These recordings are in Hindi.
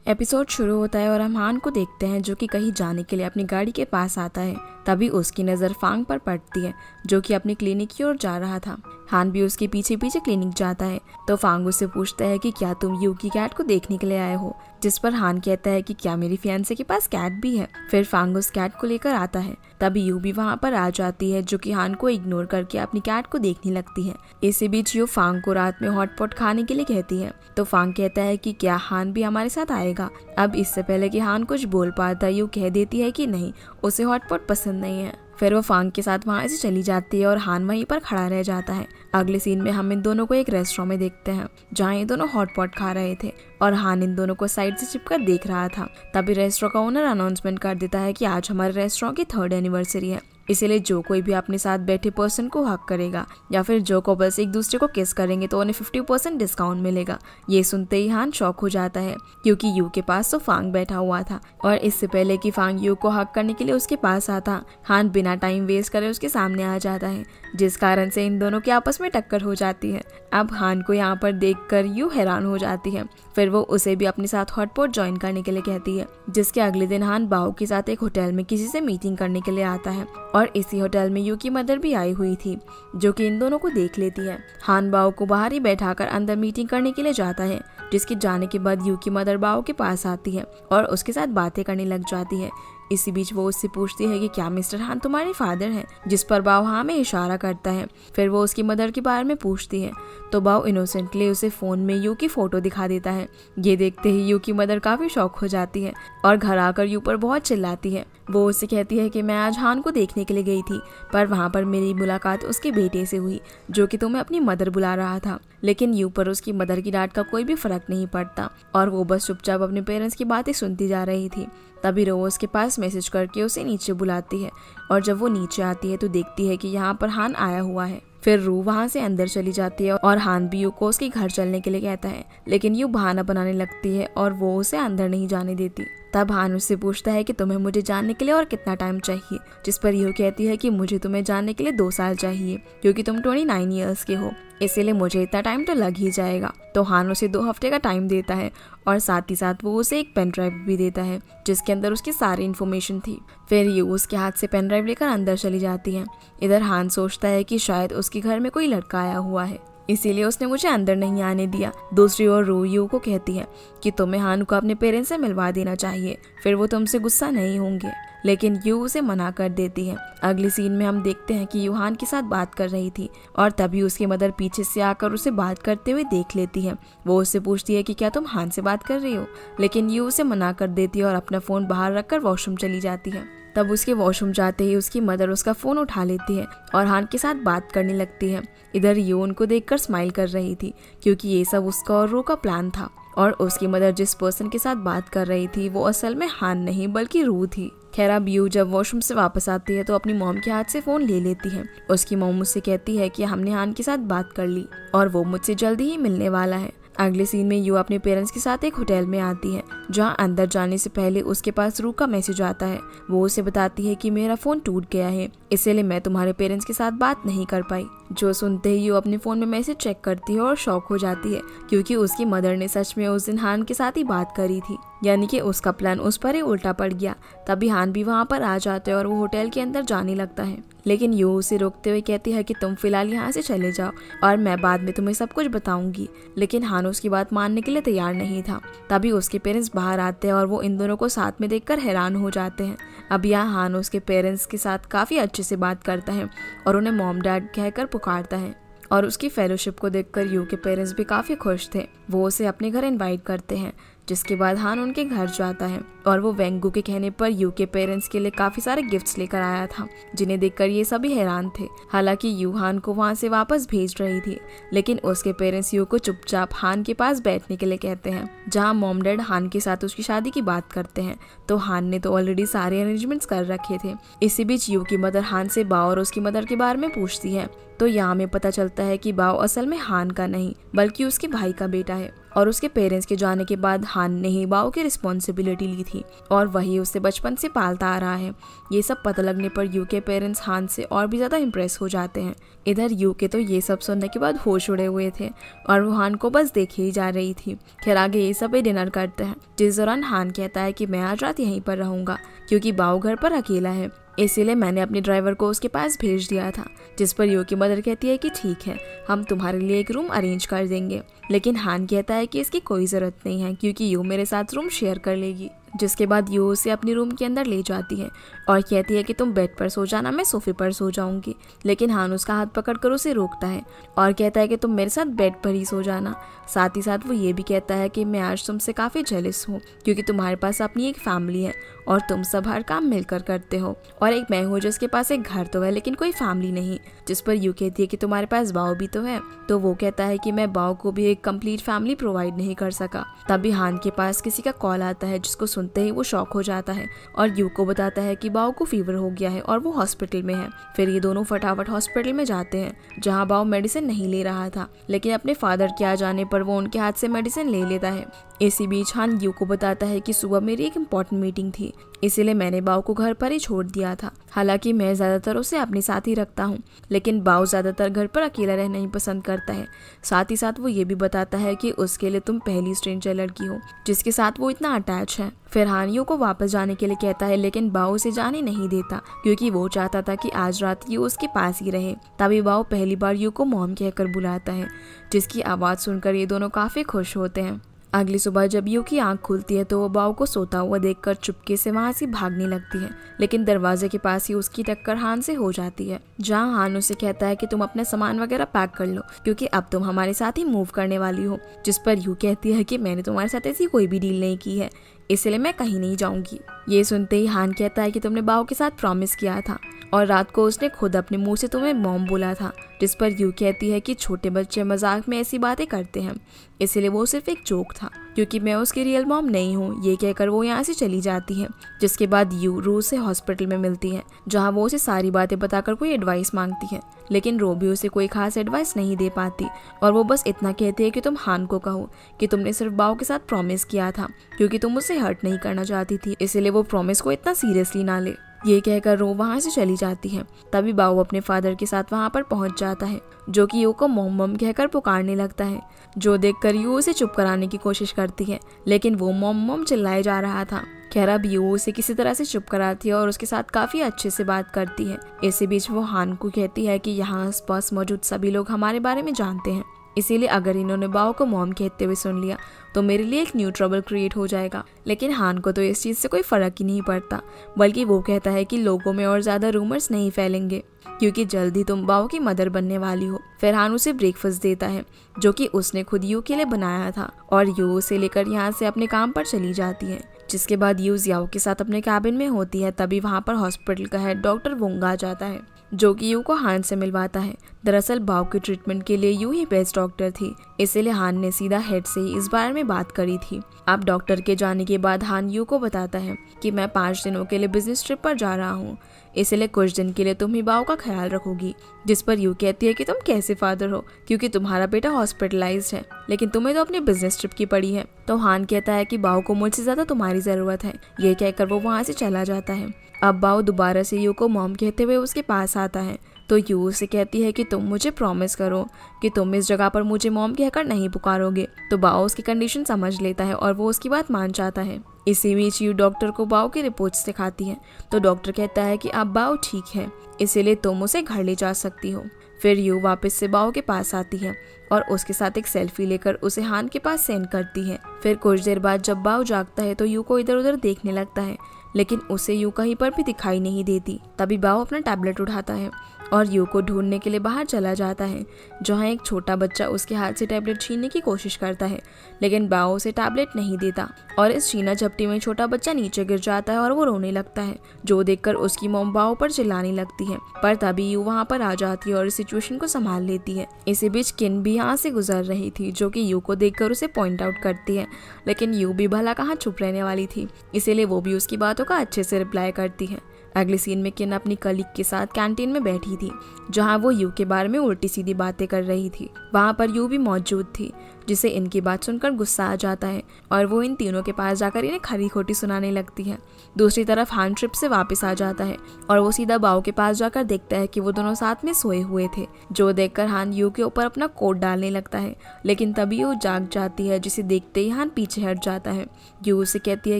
एपिसोड शुरू होता है और हम हान को देखते हैं जो कि कहीं जाने के लिए अपनी गाड़ी के पास आता है। तभी उसकी नज़र फांग पर पड़ती है जो कि अपनी क्लिनिक की ओर जा रहा था। हान भी उसके पीछे पीछे क्लिनिक जाता है तो फांग उससे पूछता है कि क्या तुम यू की कैट को देखने के लिए आए हो, जिस पर हान कहता है कि क्या मेरी फियांसे के पास कैट भी है। फिर फांग उस कैट को लेकर आता है। तभी यू भी वहाँ पर आ जाती है जो कि हान को इग्नोर करके अपनी कैट को देखने लगती है। इसी बीच यू फांग को रात में हॉटपॉट खाने के लिए कहती है तो फांग कहता है कि क्या हान भी हमारे साथ आएगा। अब इससे पहले कि हान कुछ बोल पाता यू कह देती है कि नहीं, उसे हॉटपॉट पसंद नहीं है। फिर वो फांग के साथ वहाँ से चली जाती है और हान वहीं पर खड़ा रह जाता है। अगले सीन में हम इन दोनों को एक रेस्टोरेंट में देखते हैं जहाँ ये दोनों हॉटपॉट खा रहे थे और हान इन दोनों को साइड से चिपकर देख रहा था। तभी रेस्टोरेंट का ओनर अनाउंसमेंट कर देता है कि आज हमारे रेस्टोरेंट की 3rd एनिवर्सरी है, इसीलिए जो कोई भी अपने साथ बैठे पर्सन को हक करेगा या फिर जो कपल्स एक दूसरे को किस करेंगे तो उन्हें 50% डिस्काउंट मिलेगा। ये सुनते ही हान शॉक हो जाता है क्योंकि यू के पास तो फांग बैठा हुआ था और इससे पहले कि फांग यू को हक करने के लिए उसके पास आता, हान बिना टाइम वेस्ट करे उसके सामने आ जाता है, जिस कारण से इन दोनों की आपस में टक्कर हो जाती है। अब हान को यहाँ पर देखकर यू हैरान हो जाती है। फिर वो उसे भी अपने साथ हॉटपॉट ज्वाइन करने के लिए कहती है, जिसके अगले दिन हान बाओ के साथ एक होटल में किसी से मीटिंग करने के लिए आता है और इसी होटल में यू की मदर भी आई हुई थी जो कि इन दोनों को देख लेती है। हान बाओ को बाहर ही बैठाकर अंदर मीटिंग करने के लिए जाता है, जिसके जाने के बाद यू की मदर बाओ के पास आती है और उसके साथ बातें करने लग जाती है। इसी बीच वो उससे पूछती है कि क्या मिस्टर हान तुम्हारे फादर हैं, जिस पर बाओ हाँ में इशारा करता है। फिर वो उसकी मदर के बारे में पूछती है तो बाओ इनोसेंटली उसे फोन में यू की फोटो दिखा देता है। ये देखते ही यू की मदर काफी शॉक हो जाती है और घर आकर यू पर बहुत चिल्लाती है। वो उससे कहती है कि मैं आज हान को देखने के लिए गई थी पर वहाँ पर मेरी मुलाकात उसके बेटे से हुई जो कि तुम्हें अपनी मदर बुला रहा था। लेकिन यू पर उसकी मदर की डांट का कोई भी फर्क नहीं पड़ता और वो बस चुपचाप अपने पेरेंट्स की बातें सुनती जा रही थी। तभी रो उसके पास मैसेज करके उसे नीचे बुलाती है और जब वो नीचे आती है तो देखती है कि यहाँ पर हान आया हुआ है। फिर रू वहाँ से अंदर चली जाती है और हान भी यू को उसके घर चलने के लिए कहता है, लेकिन यू बहाना बनाने लगती है और वो उसे अंदर नहीं जाने देती। तब हान उससे पूछता है कि तुम्हें मुझे जानने के लिए और कितना टाइम चाहिए, जिस पर यू कहती है कि मुझे तुम्हें जानने के लिए 2 साल चाहिए क्योंकि तुम 29 ईयर्स के हो, इसीलिए मुझे इतना टाइम तो लग ही जाएगा। तो हान उसे 2 हफ्ते का टाइम देता है और साथ ही साथ वो उसे एक पेन ड्राइव भी देता है जिसके अंदर उसकी सारी इन्फॉर्मेशन थी। फिर यू उसके हाथ से पेन ड्राइव लेकर अंदर चली जाती है। इधर हान सोचता है कि शायद उसके घर में कोई लड़का आया हुआ है, इसीलिए उसने मुझे अंदर नहीं आने दिया। दूसरी ओर रू यू को कहती है कि तुम्हें हान को अपने पेरेंट्स से मिलवा देना चाहिए, फिर वो तुमसे गुस्सा नहीं होंगे, लेकिन यू उसे मना कर देती है। अगली सीन में हम देखते हैं कि यू हान के साथ बात कर रही थी और तभी उसकी मदर पीछे से आकर उसे बात करते हुए देख लेती है। वो उससे पूछती है कि क्या तुम हान से बात कर रही हो, लेकिन यू उसे मना कर देती है और अपना फोन बाहर रखकर वॉशरूम चली जाती है। तब उसके वॉशरूम जाते ही उसकी मदर उसका फोन उठा लेती है और हान के साथ बात करने लगती है। इधर यू उनको देखकर स्माइल कर रही थी क्योंकि ये सब उसका और रू का प्लान था और उसकी मदर जिस पर्सन के साथ बात कर रही थी वो असल में हान नहीं बल्कि रू थी। खैर अब यू जब वॉशरूम से वापस आती है तो अपनी मॉम के हाथ से फोन ले लेती है। उसकी मॉम मुझसे कहती है कि हमने हान के साथ बात कर ली और वो मुझसे जल्दी ही मिलने वाला है। अगले सीन में यू अपने पेरेंट्स के साथ एक होटल में आती है जहां अंदर जाने से पहले उसके पास रू का मैसेज आता है। वो उसे बताती है कि मेरा फोन टूट गया है, इसलिए मैं तुम्हारे पेरेंट्स के साथ बात नहीं कर पाई। जो सुनते ही यू अपने फोन में मैसेज चेक करती है और शॉक हो जाती है क्योंकि उसकी मदर ने सच में उस दिन हान के साथ ही बात करी थी, यानी कि उसका प्लान उस पर ही उल्टा पड़ गया। तभी हान भी वहाँ पर आ जाते हैं और वो होटल के अंदर जाने लगता है, लेकिन यू उसे रोकते हुए कहती है कि तुम फिलहाल यहाँ से चले जाओ और मैं बाद में तुम्हें सब कुछ बताऊंगी। लेकिन हान उसकी बात मानने के लिए तैयार नहीं था। तभी उसके पेरेंट्स बाहर आते हैं और वो इन दोनों को साथ में देखकर हैरान हो जाते हैं। अब यहाँ हान उसके पेरेंट्स के साथ काफी अच्छे से बात करता है और उन्हें मॉम डैड कहकर पुकारता है और उसकी फेलोशिप को देखकर यू के पेरेंट्स भी काफी खुश थे। वो उसे अपने घर इनवाइट करते हैं, जिसके बाद हान उनके घर जाता है और वो वेंगू के कहने पर यू के पेरेंट्स के लिए काफी सारे गिफ्ट्स लेकर आया था, जिन्हें देखकर ये सभी हैरान थे। हालांकि यू हान को वहां से वापस भेज रही थी, लेकिन उसके पेरेंट्स यू को चुपचाप हान के पास बैठने के लिए कहते हैं जहां मॉम डैड हान के साथ उसकी शादी की बात करते हैं। तो हान ने तो ऑलरेडी सारे अरेंजमेंट्स कर रखे थे। इसी बीच यू की मदर हान से बाओ और उसकी मदर के बारे में पूछती है तो यहाँ हमें पता चलता है कि बाओ असल में हान का नहीं बल्कि उसके भाई का बेटा है और उसके पेरेंट्स के जाने के बाद हान ने ही बाओ की रिस्पॉन्सिबिलिटी ली थी और वही उसे बचपन से पालता आ रहा है। ये सब पता लगने पर यू के पेरेंट्स हान से और भी ज़्यादा इम्प्रेस हो जाते हैं। इधर यू के तो ये सब सुनने के बाद होश उड़े हुए थे और वो हान को बस देखे ही जा रही थी। खैर आगे ये सब डिनर करते हैं, जिस दौरान हान कहता है कि मैं आज रात यहीं पर रहूंगा क्योंकि बाओ घर पर अकेला है, इसीलिए मैंने अपने ड्राइवर को उसके पास भेज दिया था। जिस पर यू की मदर कहती है कि ठीक है, हम तुम्हारे लिए एक रूम अरेंज कर देंगे। लेकिन हान कहता है कि इसकी कोई ज़रूरत नहीं है क्योंकि यू मेरे साथ रूम शेयर कर लेगी। जिसके बाद यू उसे अपनी रूम के अंदर ले जाती है और कहती है कि तुम बेड पर सो जाना, मैं सोफे पर सो जाऊंगी। लेकिन हान उसका हाथ पकड़कर उसे रोकता है और कहता है कि तुम मेरे साथ बेड पर ही सो जाना। साथ ही साथ वो ये भी कहता है कि मैं आज तुमसे काफ़ी जेलस हूँ क्योंकि तुम्हारे पास अपनी एक फैमिली है और तुम सब हर काम मिलकर करते हो और एक मैं हूँ जिसके पास एक घर तो है लेकिन कोई फैमिली नहीं। जिस पर यू कहती है कि तुम्हारे पास बाओ भी तो है। तो वो कहता है कि मैं बाओ को भी एक कंप्लीट फैमिली प्रोवाइड नहीं कर सका। तभी हान के पास किसी का कॉल आता है जिसको सुनते ही वो शॉक हो जाता है और यू को बताता है कि बाओ को फीवर हो गया है और वो हॉस्पिटल में है। फिर ये दोनों फटाफट हॉस्पिटल में जाते हैं जहाँ बाओ मेडिसिन नहीं ले रहा था, लेकिन अपने फादर के आ जाने पर वो उनके हाथ से मेडिसिन ले लेता है। इसी बीच हान यू को बताता है कि सुबह मेरी एक इम्पॉर्टेंट मीटिंग थी, इसीलिए मैंने बाओ को घर पर ही छोड़ दिया था। हालांकि मैं ज़्यादातर उसे अपने साथ ही रखता हूँ, लेकिन बाओ ज़्यादातर घर पर अकेला रहना ही पसंद करता है। साथ ही साथ वो ये भी बताता है कि उसके लिए तुम पहली स्ट्रेंजर लड़की हो जिसके साथ वो इतना अटैच है। फिर हान यू को वापस जाने के लिए कहता है, लेकिन बाओ उसे जाने नहीं देता क्योंकि वो चाहता था कि आज रात यू उसके पास ही रहे। तभी बाओ पहली बार यू को मॉम कहकर बुलाता है, जिसकी आवाज़ सुनकर ये दोनों काफ़ी खुश होते हैं। अगली सुबह जब यू की आंख खुलती है तो वो बाओ को सोता हुआ देखकर चुपके से वहां से भागने लगती है, लेकिन दरवाजे के पास ही उसकी टक्कर हान से हो जाती है, जहां हान उसे कहता है कि तुम अपने सामान वगैरह पैक कर लो क्योंकि अब तुम हमारे साथ ही मूव करने वाली हो। जिस पर यू कहती है कि मैंने तुम्हारे साथ ऐसी कोई भी डील नहीं की है, इसलिए मैं कहीं नहीं जाऊंगी। ये सुनते ही हान कहता है कि तुमने बाओ के साथ प्रॉमिस किया था और रात को उसने खुद अपने मुंह से तुम्हें मॉम बोला था। जिस पर यू कहती है कि छोटे बच्चे मजाक में ऐसी बातें करते हैं, इसलिए वो सिर्फ एक जोक था क्योंकि मैं उसकी रियल मॉम नहीं हूँ। ये कहकर वो यहाँ से चली जाती है। जिसके बाद यू रू से हॉस्पिटल में मिलती है जहाँ वो उसे सारी बातें बताकर कोई एडवाइस मांगती है, लेकिन रो भी उसे कोई खास एडवाइस नहीं दे पाती और वो बस इतना कहती है कि तुम हान को कहो कि तुमने सिर्फ बाओ के साथ प्रॉमिस किया था क्योंकि तुम उसे हर्ट नहीं करना चाहती थी, इसलिए वो प्रॉमिस को इतना सीरियसली ना ले। ये कहकर रो वहाँ से चली जाती है। तभी बाओ अपने फादर के साथ वहाँ पर पहुँच जाता है, जो कि यू को मॉम मॉम कहकर पुकारने लगता है, जो देखकर यू उसे चुप कराने की कोशिश करती है, लेकिन वो मॉम मॉम चिल्लाए जा रहा था। खैर अब यू उसे किसी तरह से चुप कराती है और उसके साथ काफ़ी अच्छे से बात करती है। इसी बीच वो हान को कहती है कि यहाँ आसपास मौजूद सभी लोग हमारे बारे में जानते हैं, इसीलिए अगर इन्होंने बाओ को मॉम कहते हुए सुन लिया तो मेरे लिए एक न्यू ट्रबल क्रिएट हो जाएगा। लेकिन हान को तो इस चीज़ से कोई फ़र्क ही नहीं पड़ता, बल्कि वो कहता है कि लोगों में और ज़्यादा रूमर्स नहीं फैलेंगे क्योंकि जल्द ही तुम बाओ की मदर बनने वाली हो। फिर हान उसे ब्रेकफास्ट देता है जो कि उसने खुद यू के लिए बनाया था और यू उसे लेकर यहाँ से अपने काम पर चली जाती है। जिसके बाद यू जियाओ के साथ अपने कैबिन में होती है। तभी वहाँ पर हॉस्पिटल का हेड डॉक्टर वोंग आ जाता है, जो कि यू को हान से मिलवाता है। दरअसल बाओ के ट्रीटमेंट के लिए यू ही बेस्ट डॉक्टर थी, इसलिए हान ने सीधा हेड से ही इस बारे में बात करी थी। अब डॉक्टर के जाने के बाद हान यू को बताता है कि मैं 5 दिनों के लिए बिजनेस ट्रिप पर जा रहा हूँ, इसलिए कुछ दिन के लिए तुम ही बाओ का ख्याल रखोगी। जिस पर यू कहती है कि तुम कैसे फादर हो क्योंकि तुम्हारा बेटा हॉस्पिटलाइज्ड है, लेकिन तुम्हें तो अपनी बिजनेस ट्रिप की पड़ी है। तो हान कहता है कि बाओ को मुझसे ज़्यादा तुम्हारी ज़रूरत है। ये कहकर वो वहाँ से चला जाता है। अब बाओ दोबारा से यू को मॉम कहते हुए उसके पास आता है, तो यू उसे कहती है कि तुम मुझे प्रॉमिस करो कि तुम इस जगह पर मुझे मॉम कहकर नहीं पुकारोगे। तो बाओ उसकी कंडीशन समझ लेता है और वो उसकी बात मान जाता है। इसी बीच यू डॉक्टर को बाओ की रिपोर्ट्स दिखाती है, तो डॉक्टर कहता है कि अब बाओ ठीक है, इसीलिए तुम उसे घर ले जा सकती हो। फिर यू वापस से बाओ के पास आती है और उसके साथ एक सेल्फी लेकर उसे हान के पास सेंड करती है। फिर कुछ देर बाद जब बाओ जागता है तो यू को इधर उधर देखने लगता है, लेकिन उसे यू कहीं पर भी दिखाई नहीं देती। तभी बाओ अपना टैबलेट उठाता है और यू को ढूंढने के लिए बाहर चला जाता है, जहाँ एक छोटा बच्चा उसके हाथ से टैबलेट छीनने की कोशिश करता है, लेकिन बाओ उसे टैबलेट नहीं देता और इस छीना झपटी में छोटा बच्चा नीचे गिर जाता है और वो रोने लगता है, जो देखकर उसकी मॉम बाओ पर चिल्लाने लगती है। पर तभी यू वहाँ पर आ जाती है और इस सिचुएशन को संभाल लेती है। इसी बीच किन भी यहाँ से गुजर रही थी, जो कि यू को देखकर उसे पॉइंट आउट करती है, लेकिन यू भी भला कहाँ चुप रहने वाली थी, इसीलिए वो भी उसकी बातों का अच्छे से रिप्लाई करती है। अगले सीन में किन अपनी कलीग के साथ कैंटीन में बैठी थी, जहां वो यू के बारे में उल्टी सीधी बातें कर रही थी। वहां पर यू भी मौजूद थी, जिसे इनकी बात सुनकर गुस्सा आ जाता है और वो इन तीनों के पास जाकर इन्हें खरी खोटी सुनाने लगती है। दूसरी तरफ हान ट्रिप से वापस आ जाता है और वो सीधा बाओ के पास जाकर देखता है कि वो दोनों साथ में सोए हुए थे, जो देखकर हान यू के ऊपर अपना कोट डालने लगता है, लेकिन तभी वो जाग जाती है, जिसे देखते ही हान पीछे हट जाता है। यू उसे कहती है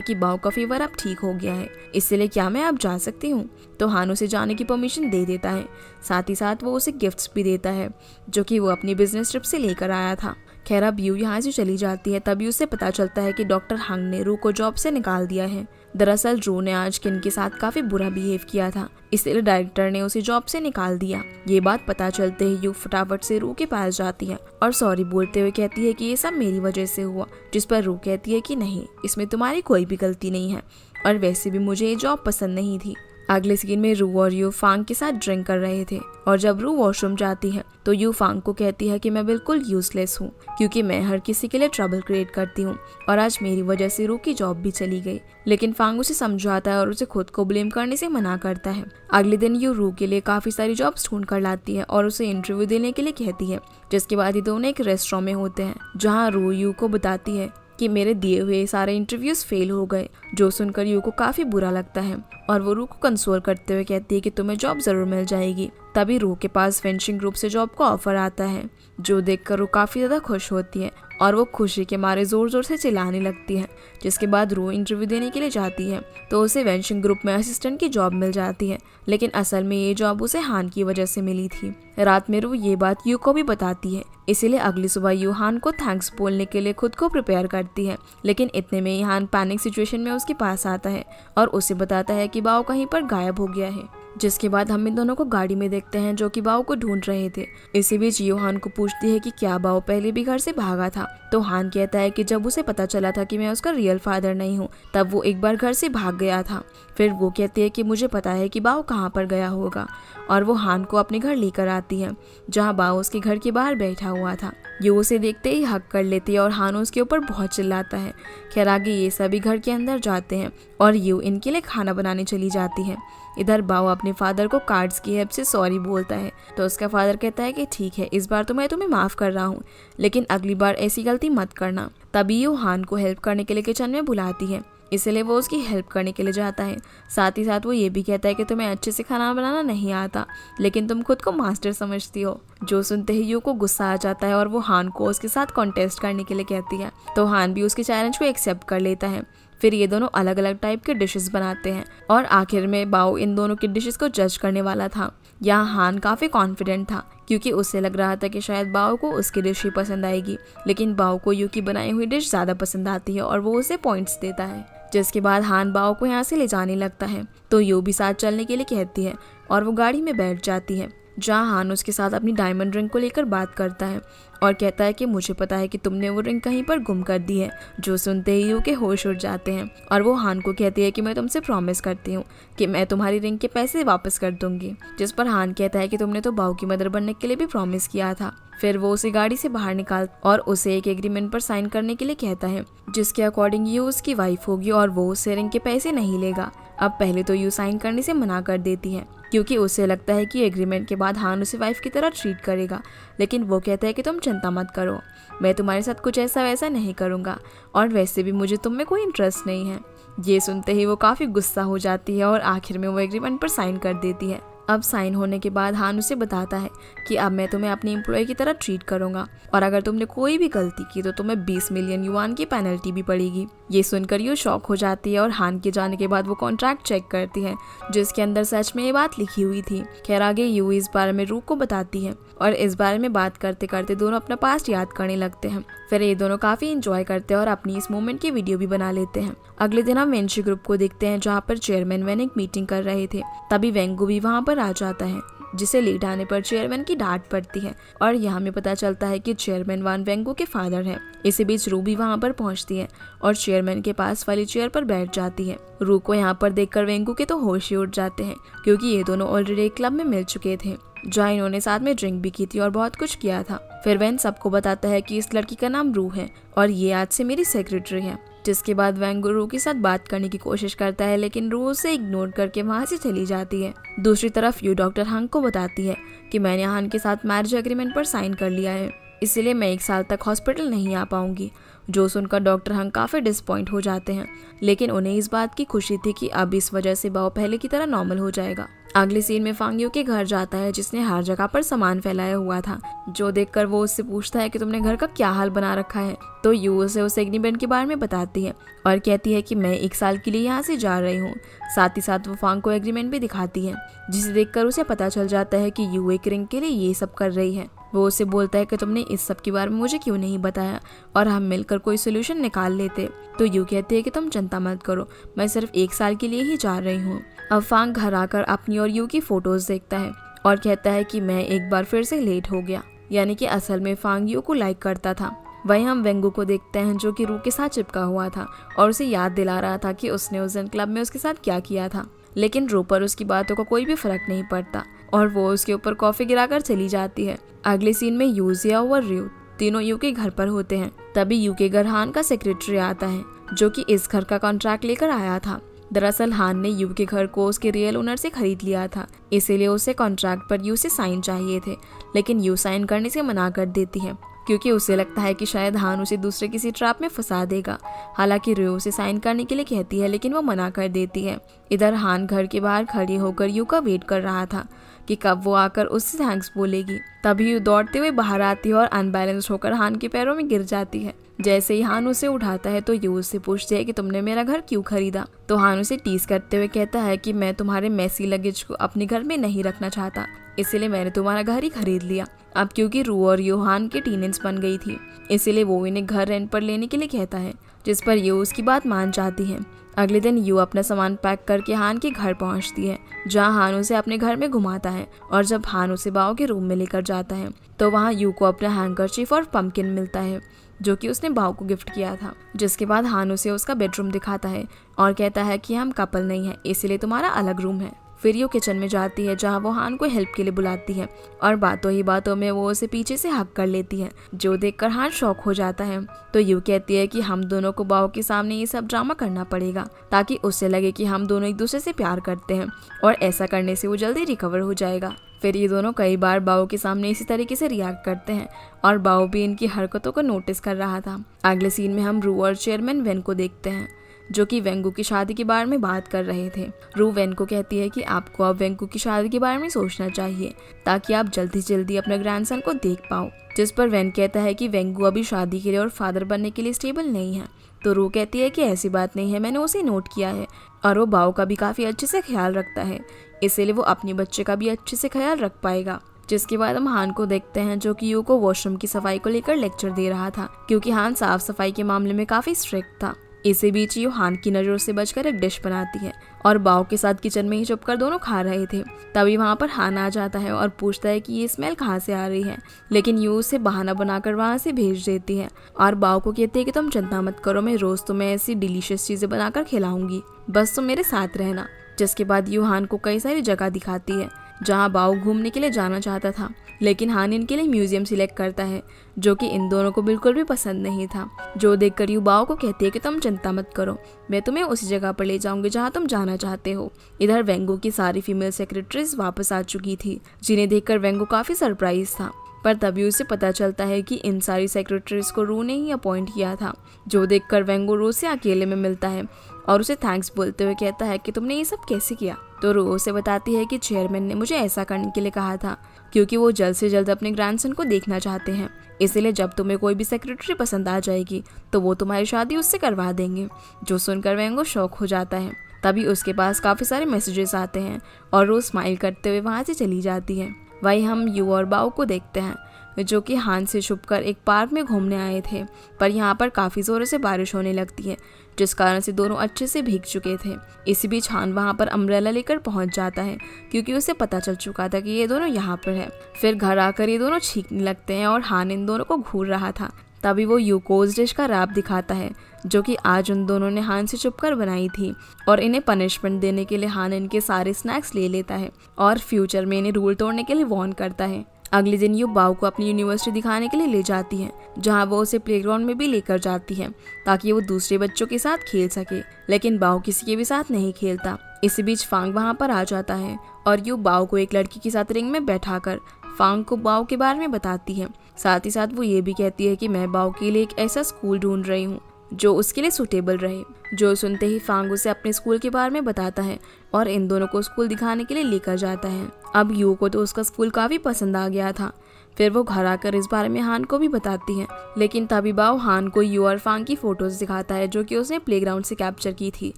कि बाओ का फीवर अब ठीक हो गया है, इसलिए क्या मैं अब जा सकती हूँ? तो हान उसे जाने की परमिशन दे देता है। साथ ही साथ वो उसे गिफ्ट्स भी देता है, जो कि वो अपनी बिजनेस ट्रिप से लेकर आया था। खैर अब यू यहाँ से चली जाती है। तभी उसे पता चलता है कि डॉक्टर हंग ने रू को जॉब से निकाल दिया है। दरअसल रू ने आज किन के साथ काफी बुरा बिहेव किया था, इसलिए डायरेक्टर ने उसे जॉब से निकाल दिया। ये बात पता चलते ही यू फटाफट से रू के पास जाती है और सॉरी बोलते हुए कहती है कि ये सब मेरी वजह से हुआ, जिस पर रू कहती है कि नहीं, इसमें तुम्हारी कोई भी गलती नहीं है और वैसे भी मुझे ये जॉब पसंद नहीं थी। अगले सीन में रू और यू फांग के साथ ड्रिंक कर रहे थे और जब रू वॉशरूम जाती है तो यू फांग को कहती है कि मैं बिल्कुल यूजलेस हूँ, क्योंकि मैं हर किसी के लिए ट्रबल क्रिएट करती हूँ और आज मेरी वजह से रू की जॉब भी चली गई। लेकिन फांग उसे समझाता है और उसे खुद को ब्लेम करने से मना करता है। अगले दिन यू रू के लिए काफी सारी जॉब्स ढूंढ कर लाती है और उसे इंटरव्यू देने के लिए कहती है, जिसके बाद ये दोनों एक रेस्टोरेंट में होते हैं, जहाँ रू यू को बताती है कि मेरे दिए हुए सारे इंटरव्यूज फेल हो गए, जो सुनकर यू को काफी बुरा लगता है और वो रू को कंसोल करते हुए कहती है कि तुम्हें जॉब जरूर मिल जाएगी। तभी रू के पास फेंसिंग ग्रुप से जॉब का ऑफर आता है, जो देखकर रू काफी ज्यादा खुश होती है और वो खुशी के मारे जोर जोर से चिल्लाने लगती है। जिसके बाद रू इंटरव्यू देने के लिए जाती है तो उसे फेंसिंग ग्रुप में असिस्टेंट की जॉब मिल जाती है, लेकिन असल में ये जॉब उसे हान की वजह से मिली थी। रात में रू ये बात यू को भी बताती है, इसीलिए अगली सुबह यू हान को थैंक्स बोलने के लिए खुद को प्रिपेयर करती है। लेकिन इतने में ही हान पैनिक सिचुएशन में उसके पास आता है और उसे बताता है कि बाओ कहीं पर गायब हो गया है। जिसके बाद हम इन दोनों को गाड़ी में देखते हैं, जो कि बाओ को ढूंढ रहे थे। इसी बीच यू हान को पूछती है कि क्या बाओ पहले भी घर से भागा था, तो हान कहता है कि जब उसे पता चला था कि मैं उसका रियल फादर नहीं हूँ, तब वो एक बार घर से भाग गया था। फिर वो कहती है कि मुझे पता है कि बाओ कहाँ पर गया होगा और वो हान को अपने घर लेकर आती है, जहाँ बाओ उसके घर के बाहर बैठा हुआ था। यू उसे देखते ही हक कर लेती है और हान उसके ऊपर बहुत चिल्लाता है। खैर आगे ये सभी घर के अंदर जाते हैं और यू इनके लिए खाना बनाने चली जाती है। इधर बाओ अपने फादर को कार्ड्स की हेल्प से सॉरी बोलता है, तो उसका फादर कहता है कि ठीक है, इस बार तो मैं तुम्हें माफ कर रहा हूँ, लेकिन अगली बार ऐसी गलती मत करना। तभी यू हान को हेल्प करने के लिए किचन में बुलाती है, इसलिए वो उसकी हेल्प करने के लिए जाता है। साथ ही साथ वो ये भी कहता है कि तुम्हें अच्छे से खाना बनाना नहीं आता, लेकिन तुम खुद को मास्टर समझती हो। जो सुनते ही यू को गुस्सा आ जाता है और वो हान को उसके साथ कॉन्टेस्ट करने के लिए कहती है, तो हान भी उसके चैलेंज को एक्सेप्ट कर लेता है। फिर ये दोनों अलग अलग टाइप के डिशेस बनाते हैं और आखिर में बाओ इन दोनों की डिशेस को जज करने वाला था। यहाँ हान काफी कॉन्फिडेंट था, क्योंकि उसे लग रहा था कि शायद बाओ को उसकी डिश ही पसंद आएगी, लेकिन बाओ को यू की बनाई हुई डिश ज्यादा पसंद आती है और वो उसे पॉइंट्स देता है। जिसके बाद हान बाओ को यहाँ से ले जाने लगता है, तो यू भी साथ चलने के लिए कहती है और वो गाड़ी में बैठ जाती है, जहाँ हान उसके साथ अपनी डायमंड रिंग को लेकर बात करता है और कहता है कि मुझे पता है कि तुमने वो रिंग कहीं पर गुम कर दी है। जो सुनते ही यू के होश उड़ जाते हैं और वो हान को कहती है कि मैं तुमसे प्रॉमिस करती हूँ कि मैं तुम्हारी रिंग के पैसे वापस कर दूंगी। जिस पर हान कहता है कि तुमने तो बाओ की मदर बनने के लिए भी प्रॉमिस किया था। फिर वो उसे गाड़ी से बाहर निकाल और उसे एक एग्रीमेंट पर साइन करने के लिए कहता है, जिसके अकॉर्डिंग यू उसकी वाइफ होगी और वो उससे रिंग के पैसे नहीं लेगा। अब पहले तो यू साइन करने से मना कर देती है, क्योंकि उसे लगता है कि एग्रीमेंट के बाद हान उसे वाइफ की तरह ट्रीट करेगा, लेकिन वो कहता है कि तुम चिंता मत करो, मैं तुम्हारे साथ कुछ ऐसा वैसा नहीं करूँगा और वैसे भी मुझे तुम में कोई इंटरेस्ट नहीं है। ये सुनते ही वो काफ़ी गुस्सा हो जाती है और आखिर में वो एग्रीमेंट पर साइन कर देती है। अब साइन होने के बाद हान उसे बताता है कि अब मैं तुम्हें अपनी एम्प्लॉय की तरह ट्रीट करूंगा और अगर तुमने कोई भी गलती की तो तुम्हें 20 मिलियन युआन की पेनल्टी भी पड़ेगी। ये सुनकर यू शॉक हो जाती है और हान के जाने के बाद वो कॉन्ट्रैक्ट चेक करती है, जिसके अंदर सच में ये बात लिखी हुई थी। खैर आगे यू इस बारे में रू को बताती है और इस बारे में बात करते करते दोनों अपना पास्ट याद करने लगते हैं। फिर ये दोनों काफी इंजॉय करते हैं और अपनी इस मोमेंट की वीडियो भी बना लेते हैं। अगले दिन हम वेंची ग्रुप को देखते हैं, जहाँ पर चेयरमैन वेन एक मीटिंग कर रहे थे। तभी वेंगू भी वहाँ पर आ जाता है, जिसे लेट आने पर चेयरमैन की डांट पड़ती है और यहाँ में पता चलता है कि चेयरमैन वान वेंगू के फादर हैं। इसी बीच रू भी वहाँ पर पहुँचती है और चेयरमैन के पास वाली चेयर पर बैठ जाती है। रू को यहाँ पर देखकर वेंगू के तो होश ही उड़ जाते हैं, क्योंकि ये दोनों ऑलरेडी एक क्लब में मिल चुके थे, जहाँ इन्होंने साथ में ड्रिंक भी की थी और बहुत कुछ किया था। फिर वेन सबको बताता है कि इस लड़की का नाम रू है और ये आज से मेरी सेक्रेटरी है। जिसके बाद वेंगो रू के साथ बात करने की कोशिश करता है, लेकिन रू उसे इग्नोर करके वहाँ से चली जाती है। दूसरी तरफ यू डॉक्टर हान को बताती है कि मैंने हान के साथ मैरिज एग्रीमेंट पर साइन कर लिया है, इसीलिए मैं 1 साल तक हॉस्पिटल नहीं आ पाऊंगी। जो सुनकर डॉक्टर हंग काफ़ी डिसपॉइंट हो जाते हैं, लेकिन उन्हें इस बात की खुशी थी कि अब इस वजह से बाओ पहले की तरह नॉर्मल हो जाएगा। अगले सीन में फांग यू के घर जाता है, जिसने हर जगह पर सामान फैलाया हुआ था। जो देखकर वो उससे पूछता है कि तुमने घर का क्या हाल बना रखा है। तो यू उसे उस एग्रीमेंट के बारे में बताती है और कहती है कि मैं 1 साल के लिए यहाँ से जा रही हूँ। साथ ही साथ वो फांग को एग्रीमेंट भी दिखाती है, जिसे देखकर उसे पता चल जाता है कि यू एक रिंग के लिए ये सब कर रही है। वो उसे बोलता है कि तुमने इस सब के बारे में मुझे क्यों नहीं बताया और हम मिलकर कोई सोल्यूशन निकाल लेते। तो यू कहती है कि तुम चिंता मत करो, मैं सिर्फ 1 साल के लिए ही जा रही हूँ। अब फांग घर आकर अपनी और यू की फोटोज देखता है और कहता है कि मैं एक बार फिर से लेट हो गया, यानी कि असल में फांग यू को लाइक करता था। वहीं हम वेंगो को देखते हैं, जो कि रू के साथ चिपका हुआ था और उसे याद दिला रहा था कि उसने उस दिन क्लब में उसके साथ क्या किया था। लेकिन रू पर उसकी बातों का कोई भी फर्क नहीं पड़ता और वो उसके ऊपर कॉफी गिराकर चली जाती है। अगले सीन में यू, जिया और रियो तीनों यू के घर पर होते हैं। तभी यू के घर हान का सेक्रेटरी आता है, जो कि इस घर का कॉन्ट्रैक्ट लेकर आया था। दरअसल हान ने यू के घर को उसके रियल ओनर से खरीद लिया था, इसीलिए उसे कॉन्ट्रैक्ट पर यू से साइन चाहिए थे। लेकिन यू साइन करने से मना कर देती है, क्योंकि उसे लगता है कि शायद हान उसे दूसरे किसी ट्रैप में फंसा देगा। हालांकि रियो उसे साइन करने के लिए कहती है, लेकिन वो मना कर देती है। इधर हान घर के बाहर खड़ी होकर यू का वेट कर रहा था कि कब वो आकर उससे थैंक्स बोलेगी। तभी यू दौड़ते हुए बाहर आती है और अनबैलेंस होकर हान के पैरों में गिर जाती है। जैसे ही हान उसे उठाता है तो यू उससे पूछती है कि तुमने मेरा घर क्यों खरीदा। तो हान उसे टीज करते हुए कहता है कि मैं तुम्हारे मैसी लगेज को अपने घर में नहीं रखना चाहता, इसीलिए मैंने तुम्हारा घर ही खरीद लिया। अब क्योंकि रू और यू हान की टीनेज बन गई थी, इसीलिए वो इन्हें घर रेंट पर लेने के लिए कहता है, जिस पर यू उसकी बात मान जाती है। अगले दिन यू अपना सामान पैक करके हान के घर पहुंचती है, जहां हान उसे अपने घर में घुमाता है। और जब हान उसे बाओ के रूम में लेकर जाता है तो वहां यू को अपना हैंकरचीफ और पंपकिन मिलता है, जो कि उसने बाओ को गिफ्ट किया था। जिसके बाद हान उसे उसका बेडरूम दिखाता है और कहता है कि हम कपल नहीं है, इसलिए तुम्हारा अलग रूम है। फिर यू किचन में जाती है, जहाँ वो हान को हेल्प के लिए बुलाती है और बातों ही बातों में वो उसे पीछे से हक कर लेती है, जो देखकर हान शॉक हो जाता है। तो यू कहती है कि हम दोनों को बाओ के सामने ये सब ड्रामा करना पड़ेगा, ताकि उससे लगे कि हम दोनों एक दूसरे से प्यार करते हैं, और ऐसा करने से वो जल्दी रिकवर हो जाएगा। फिर ये दोनों कई बार बाओ के सामने इसी तरीके से रिएक्ट करते हैं और बाओ भी इनकी हरकतों को नोटिस कर रहा था। अगले सीन में हम रू और चेयरमैन वेन को देखते हैं, जो कि वेंगू की शादी के बारे में बात कर रहे थे। रू वेन को कहती है कि आपको अब वेंगू की शादी के बारे में सोचना चाहिए, ताकि आप जल्दी से जल्दी अपने ग्रैंडसन को देख पाओ। जिस पर वेन कहता है कि वेंगू अभी शादी के लिए और फादर बनने के लिए स्टेबल नहीं है। तो रू कहती है कि ऐसी बात नहीं है, मैंने उसे नोट किया है और वो बाओ का भी काफ़ी अच्छे से ख्याल रखता है, इसीलिए वो अपने बच्चे का भी अच्छे से ख्याल रख पाएगा। जिसके बाद हम हान को देखते हैं, जो कि यू को वॉशरूम की सफाई को लेकर लेक्चर दे रहा था, क्योंकि हान साफ सफाई के मामले में काफ़ी स्ट्रिक्ट था। इसी बीच यू हान की नज़रों से बचकर एक डिश बनाती है और बाओ के साथ किचन में ही छुपकर दोनों खा रहे थे। तभी वहाँ पर हान आ जाता है और पूछता है कि ये स्मेल कहाँ से आ रही है, लेकिन यू उसे बहाना बनाकर वहाँ से भेज देती है और बाओ को कहती है कि तुम चिंता मत करो, मैं रोज़ तुम्हें ऐसी डिलीशियस चीज़ें बनाकर खिलाऊंगी, बस तुम मेरे साथ रहना। जिसके बाद यू हान को कई सारी जगह दिखाती है जहाँ बाओ घूमने के लिए जाना चाहता था, लेकिन हान इनके लिए म्यूजियम सिलेक्ट करता है, जो कि इन दोनों को बिल्कुल भी पसंद नहीं था। जो देखकर यू बाओ को कहती है कि तुम चिंता मत करो, मैं तुम्हें उसी जगह पर ले जाऊंगी जहाँ तुम जाना चाहते हो। इधर वेंगो की सारी फीमेल सेक्रेटरीज वापस आ चुकी थी, जिन्हें देखकर वेंगो काफ़ी सरप्राइज था। पर तभी उसे पता चलता है कि इन सारी सेक्रेटरीज को रू ने ही अपॉइंट किया था। जो देखकर वेंगो रू से अकेले में मिलता है और उसे थैंक्स बोलते हुए कहता है कि तुमने ये सब कैसे किया। तो रू उसे बताती है कि चेयरमैन ने मुझे ऐसा करने के लिए कहा था, क्योंकि वो जल्द से जल्द अपने ग्रैंडसन को देखना चाहते हैं, इसलिए जब तुम्हें कोई भी सेक्रेटरी पसंद आ जाएगी तो वो तुम्हारी शादी उससे करवा देंगे। जो सुनकर वेंगो शॉक हो जाता है। तभी उसके पास काफ़ी सारे मैसेजेस आते हैं और वो स्माइल करते हुए वहाँ से चली जाती है। वहीं हम यू और बाओ को देखते हैं, जो कि हान से छुपकर एक पार्क में घूमने आए थे, पर यहाँ पर काफ़ी ज़ोरों से बारिश होने लगती है, जिस कारण से दोनों अच्छे से भीग चुके थे। इसी बीच हान वहाँ पर अम्ब्रेला लेकर पहुँच जाता है, क्योंकि उसे पता चल चुका था कि ये दोनों यहाँ पर है। फिर घर आकर ये दोनों छींकने लगते हैं और हान इन दोनों को घूर रहा था। तभी वो यू को उस डिश का रैप दिखाता है, जो कि आज उन दोनों ने हान से छुपकर बनाई थी, और इन्हें पनिशमेंट देने के लिए हान इनके सारे स्नैक्स ले लेता है और फ्यूचर में इन्हें रूल तोड़ने के लिए वार्न करता है। अगले दिन यू बाओ को अपनी यूनिवर्सिटी दिखाने के लिए ले जाती है, जहाँ वो उसे प्लेग्राउंड में भी लेकर जाती है ताकि वो दूसरे बच्चों के साथ खेल सके। लेकिन बाओ किसी के भी साथ नहीं खेलता। इसी बीच फांग वहाँ पर आ जाता है और यू बाओ को एक लड़की के साथ रिंग में बैठाकर फांग को बाओ के बारे में बताती है। साथ ही साथ वो ये भी कहती है कि मैं बाओ के लिए एक ऐसा स्कूल ढूंढ रही हूँ जो उसके लिए सूटेबल रहे। जो सुनते ही फांग उसे अपने स्कूल के बारे में बताता है और इन दोनों को स्कूल दिखाने के लिए लेकर जाता है। अब यू को तो उसका स्कूल काफी पसंद आ गया था। फिर वो घर आकर इस बारे में हान को भी बताती है, लेकिन तभी बाओ हान को यू और फांग की फोटोज दिखाता है जो कि उसने प्लेग्राउंड से कैप्चर की थी,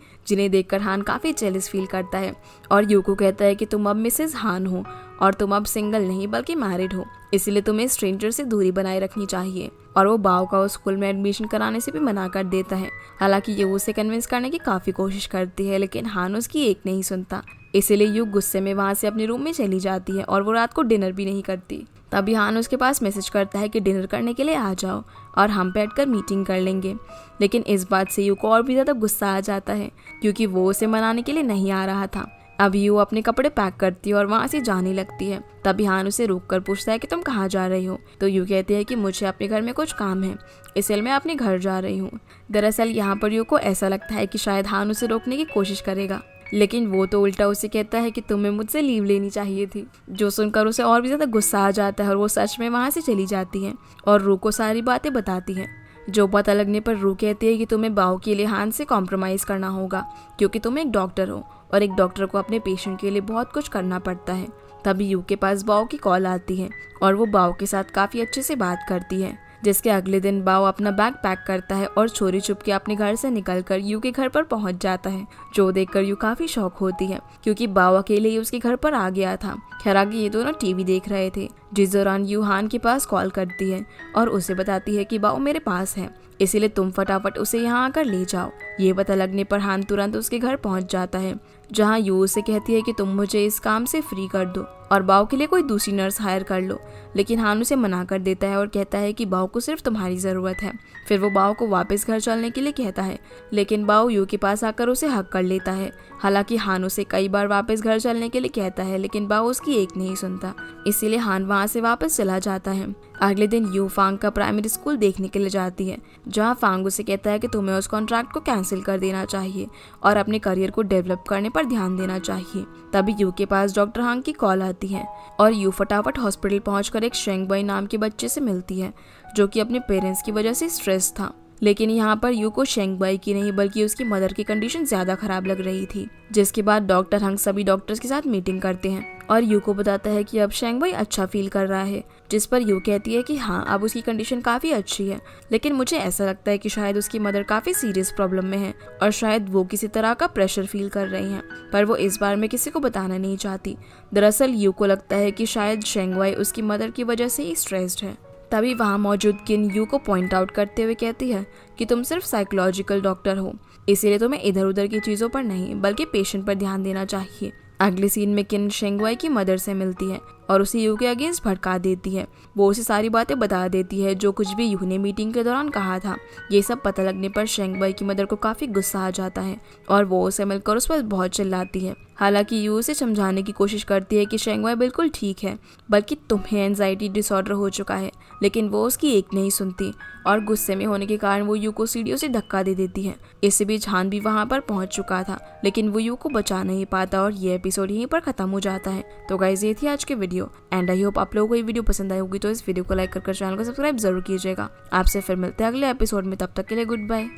जिन्हें देखकर हान काफी जेलस फील करता है और यू को कहता है कि तुम अब मिसेस हान हो और तुम अब सिंगल नहीं बल्कि मैरिड हो, इसलिए तुम्हें स्ट्रेंजर से दूरी बनाए रखनी चाहिए। और वो बाओ का उस स्कूल में एडमिशन कराने से भी मना कर देता है। हालांकि ये उसे कन्विंस करने की काफी कोशिश करती है, लेकिन हान उसकी एक नहीं सुनता। इसीलिए यू गुस्से में वहाँ से अपने रूम में चली जाती है और वो रात को डिनर भी नहीं करती। तभी हान उसके पास मैसेज करता है कि डिनर करने के लिए आ जाओ और हम बैठकर मीटिंग कर लेंगे। लेकिन इस बात से यू को और भी ज़्यादा गुस्सा आ जाता है क्योंकि वो उसे मनाने के लिए नहीं आ रहा था। अब यू अपने कपड़े पैक करती है और वहाँ से जाने लगती है। तभी हान उसे रोक कर पूछता है कि तुम कहाँ जा रही हो। तो यू कहती है कि मुझे अपने घर में कुछ काम है, इसलिए मैं अपने घर जा रही हूँ। दरअसल यहाँ पर यू को ऐसा लगता है कि शायद हान उसे रोकने की कोशिश करेगा, लेकिन वो तो उल्टा उसे कहता है कि तुम्हें मुझसे लीव लेनी चाहिए थी। जो सुनकर उसे और भी ज़्यादा गुस्सा आ जाता है और वो सच में वहाँ से चली जाती है और रू को सारी बातें बताती है। जो पता लगने पर रू कहती है कि तुम्हें बाओ के लिए हान से कॉम्प्रोमाइज़ करना होगा क्योंकि तुम एक डॉक्टर हो और एक डॉक्टर को अपने पेशेंट के लिए बहुत कुछ करना पड़ता है। तभी यू के पास बाओ की कॉल आती है और वो बाओ के साथ काफ़ी अच्छे से बात करती है। जिसके अगले दिन बाओ अपना बैग पैक करता है और चोरी छुप के अपने घर से निकलकर यू के घर पर पहुंच जाता है। जो देखकर यू काफी शॉक होती है क्योंकि बाओ अकेले ही उसके घर पर आ गया था। खैर आगे ये दोनों टीवी देख रहे थे, जिस दौरान यू हान के पास कॉल करती है और उसे बताती है कि बाओ मेरे पास है, इसीलिए तुम फटाफट उसे यहाँ आकर ले जाओ। ये पता लगने पर हान तुरंत उसके घर पहुंच जाता है, जहाँ यू उसे कहती है कि तुम मुझे इस काम से फ्री कर दो और बाओ के लिए कोई दूसरी नर्स हायर कर लो। लेकिन हान उसे मना कर देता है और कहता है कि बाओ को सिर्फ तुम्हारी ज़रूरत है। फिर वो बाओ को वापस घर चलने के लिए कहता है, लेकिन बाओ यू के पास आकर उसे हक कर लेता है। हालांकि हान उसे कई बार वापस घर चलने के लिए कहता है, लेकिन बाओ उसकी एक नहीं सुनता, इसीलिए हान वहाँ से वापस चला जाता है। अगले दिन यू फांग का प्राइमरी स्कूल देखने के लिए जाती है, जहाँ फांग उसे कहता है कि तुम्हें उस कॉन्ट्रैक्ट को कैंसिल कर देना चाहिए और अपने करियर को डेवलप करने पर ध्यान देना चाहिए। तभी यू के पास डॉक्टर हांग की कॉल आती है और यू फटाफट हॉस्पिटल पहुंचकर एक शेंगबाई नाम के बच्चे से मिलती है, जो कि अपने पेरेंट्स की वजह से स्ट्रेस था। लेकिन यहाँ पर यू को शेंगबाई की नहीं बल्कि उसकी मदर की कंडीशन ज्यादा खराब लग रही थी। जिसके बाद डॉक्टर हंग सभी डॉक्टर्स के साथ मीटिंग करते हैं और यू को बताता है कि अब शेंगबाई अच्छा फील कर रहा है। जिस पर यू कहती है कि हाँ, अब उसकी कंडीशन काफी अच्छी है, लेकिन मुझे ऐसा लगता है कि शायद उसकी मदर काफी सीरियस प्रॉब्लम में है और शायद वो किसी तरह का प्रेशर फील कर रही हैं, पर वो इस बार में किसी को बताना नहीं चाहती। दरअसल यू को लगता है कि शायद शेंगबाई उसकी मदर की वजह से ही स्ट्रेस्ड है। तभी वहाँ मौजूद किन यू को पॉइंट आउट करते हुए कहती है कि तुम सिर्फ साइकोलॉजिकल डॉक्टर हो, इसीलिए तुम्हें इधर उधर की चीज़ों पर नहीं बल्कि पेशेंट पर ध्यान देना चाहिए। अगले सीन में किन शेंगवाई की मदर से मिलती है और उसे यू के अगेंस्ट भड़का देती है। वो उसे सारी बातें बता देती है जो कुछ भी यू ने मीटिंग के दौरान कहा था। ये सब पता लगने पर शेंगबाई की मदर को काफी गुस्सा आ जाता है और वो उसे मिलकर उस पर बहुत चिल्लाती है। हालांकि यू उसे समझाने की कोशिश करती है कि शेंगबाई बिल्कुल ठीक है, बल्कि तुम्हें एंजाइटी डिसऑर्डर हो चुका है, लेकिन वो उसकी एक नहीं सुनती और गुस्से में होने के कारण वो यू को सीढ़ियों से धक्का दे देती है। इसी बीच हान भी वहाँ पर पहुँच चुका था, लेकिन वो यू को बचा नहीं पाता और ये एपिसोड यहीं पर खत्म हो जाता है। तो गाइस, ये थी आज की वीडियो एंड आई होप आप लोगों को ये वीडियो पसंद आई होगी। तो इस वीडियो को लाइक कर चैनल को सब्सक्राइब जरूर कीजिएगा। आपसे फिर मिलते हैं अगले एपिसोड में, तब तक के लिए गुड बाय।